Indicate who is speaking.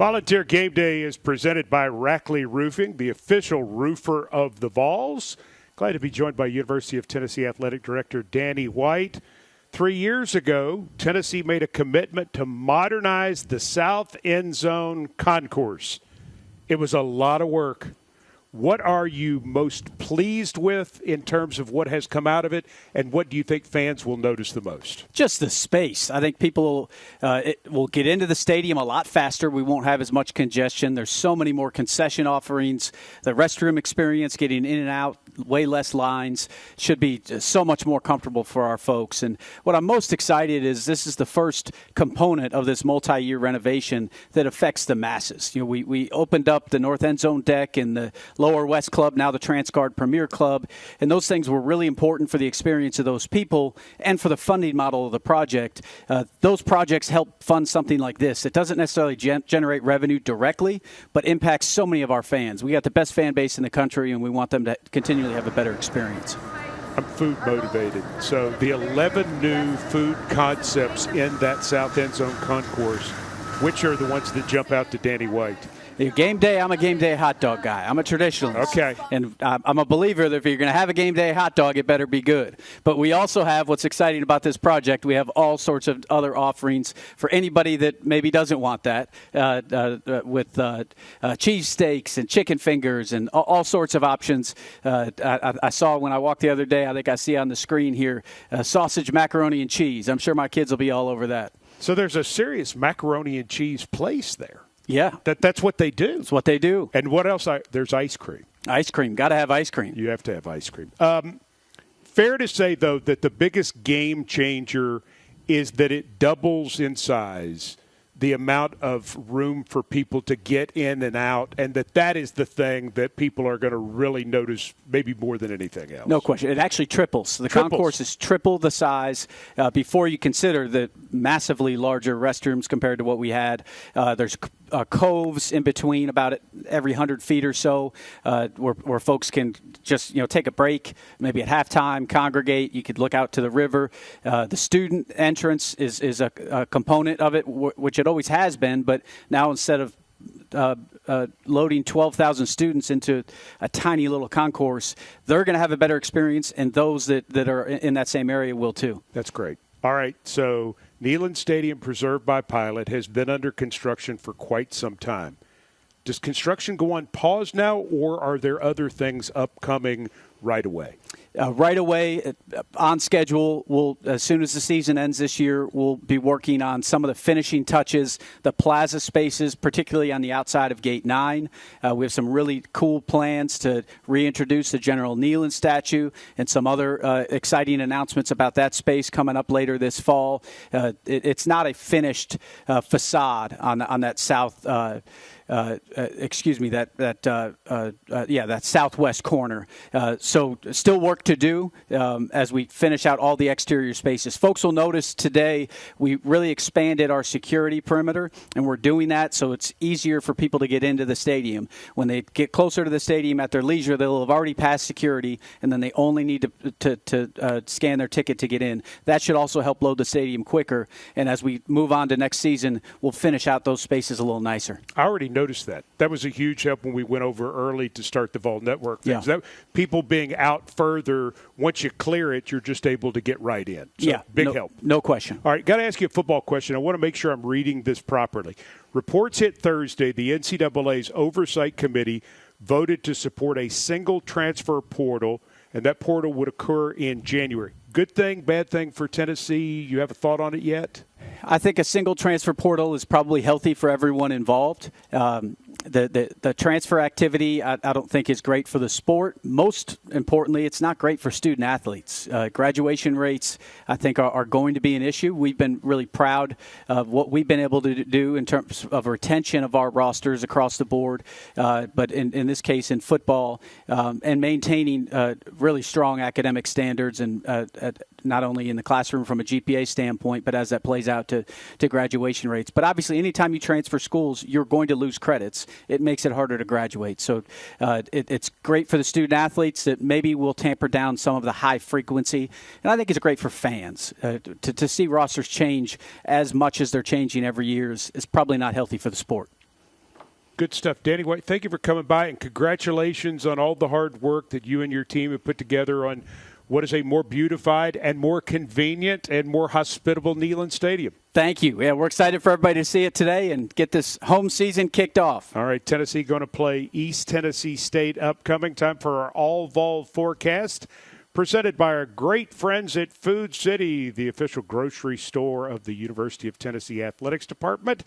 Speaker 1: Volunteer Game Day is presented by Rackley Roofing, the official roofer of the Vols. Glad to be joined by University of Tennessee Athletic Director Danny White. 3 years ago, Tennessee made a commitment to modernize the South End Zone concourse. It was a lot of work. What are you most pleased with in terms of what has come out of it, and what do you think fans will notice the most?
Speaker 2: Just the space. I think people will get into the stadium a lot faster. We won't have as much congestion. There's so many more concession offerings. The restroom experience, getting in and out, way less lines, should be so much more comfortable for our folks. And what I'm most excited is this is the first component of this multi-year renovation that affects the masses. You know, we opened up the North End Zone deck and the Lower West Club, now the Transguard Premier Club, and those things were really important for the experience of those people and for the funding model of the project. Those projects help fund something like this. It doesn't necessarily generate revenue directly, but impacts so many of our fans. We got the best fan base in the country, and we want them to continually have a better experience.
Speaker 1: I'm food motivated. So the 11 new food concepts in that South End Zone concourse, which are the ones that jump out to Danny White?
Speaker 2: Game day, I'm a game day hot dog guy. I'm a traditionalist.
Speaker 1: Okay.
Speaker 2: And I'm a believer that if you're going to have a game day hot dog, it better be good. But we also have, what's exciting about this project, we have all sorts of other offerings for anybody that maybe doesn't want that, with cheese steaks and chicken fingers and all sorts of options. I saw when I walked the other day, I think I see on the screen here, sausage, macaroni, and cheese. I'm sure my kids will be all over that.
Speaker 1: So there's a serious macaroni and cheese place there.
Speaker 2: Yeah.
Speaker 1: That's what they do.
Speaker 2: That's what they do.
Speaker 1: And what else? There's ice cream.
Speaker 2: Ice cream. Got to have ice cream.
Speaker 1: You have to have ice cream. Fair to say, though, that the biggest game changer is that it doubles in size the amount of room for people to get in and out, and that is the thing that people are going to really notice maybe more than anything else.
Speaker 2: No question. It actually triples. The concourse is triple the size before you consider the massively larger restrooms compared to what we had. There's coves in between about every 100 feet or so where folks can just take a break, maybe at halftime, congregate. You could look out to the river. The student entrance is a component of it, which it always has been, but now instead of loading 12,000 students into a tiny little concourse, they're going to have a better experience, and those that are in that same area will too.
Speaker 1: That's great. All right, so Neyland Stadium, preserved by Pilot, has been under construction for quite some time. Does construction go on pause now, or are there other things upcoming right away?
Speaker 2: Right away, on schedule. We'll, as soon as the season ends this year, we'll be working on some of the finishing touches, the plaza spaces, particularly on the outside of Gate 9. We have some really cool plans to reintroduce the General Neyland statue and some other exciting announcements about that space coming up later this fall. It's not a finished facade on that south. That southwest corner. So still work to do as we finish out all the exterior spaces. Folks will notice today we really expanded our security perimeter, and we're doing that so it's easier for people to get into the stadium. When they get closer to the stadium at their leisure, they'll have already passed security, and then they only need to scan their ticket to get in. That should also help load the stadium quicker, and as we move on to next season, we'll finish out those spaces a little nicer.
Speaker 1: I already noticed that. That was a huge help when we went over early to start the Vol Network things. Yeah. People being out further, once you clear it, you're just able to get right in. So big help.
Speaker 2: No question.
Speaker 1: All right, got to ask you a football question. I want to make sure I'm reading this properly. Reports hit Thursday, the NCAA's Oversight Committee voted to support a single transfer portal, and that portal would occur in January. Good thing, bad thing for Tennessee? You have a thought on it yet?
Speaker 2: I think a single transfer portal is probably healthy for everyone involved. The transfer activity, I don't think is great for the sport. Most importantly, it's not great for student athletes. Graduation rates, I think, are going to be an issue. We've been really proud of what we've been able to do in terms of retention of our rosters across the board, but in this case in football, and maintaining really strong academic standards, and not only in the classroom from a GPA standpoint, but as that plays out to graduation rates. But obviously, anytime you transfer schools, you're going to lose credits. It makes it harder to graduate. So it's great for the student athletes that maybe will tamper down some of the high frequency. And I think it's great for fans. To see rosters change as much as they're changing every year is probably not healthy for the sport.
Speaker 1: Good stuff. Danny White, thank you for coming by, and congratulations on all the hard work that you and your team have put together on what is a more beautified and more convenient and more hospitable Neyland Stadium.
Speaker 2: Thank you. Yeah, we're excited for everybody to see it today and get this home season kicked off.
Speaker 1: All right, Tennessee going to play East Tennessee State upcoming. Time for our all-vol forecast, presented by our great friends at Food City, the official grocery store of the University of Tennessee Athletics Department.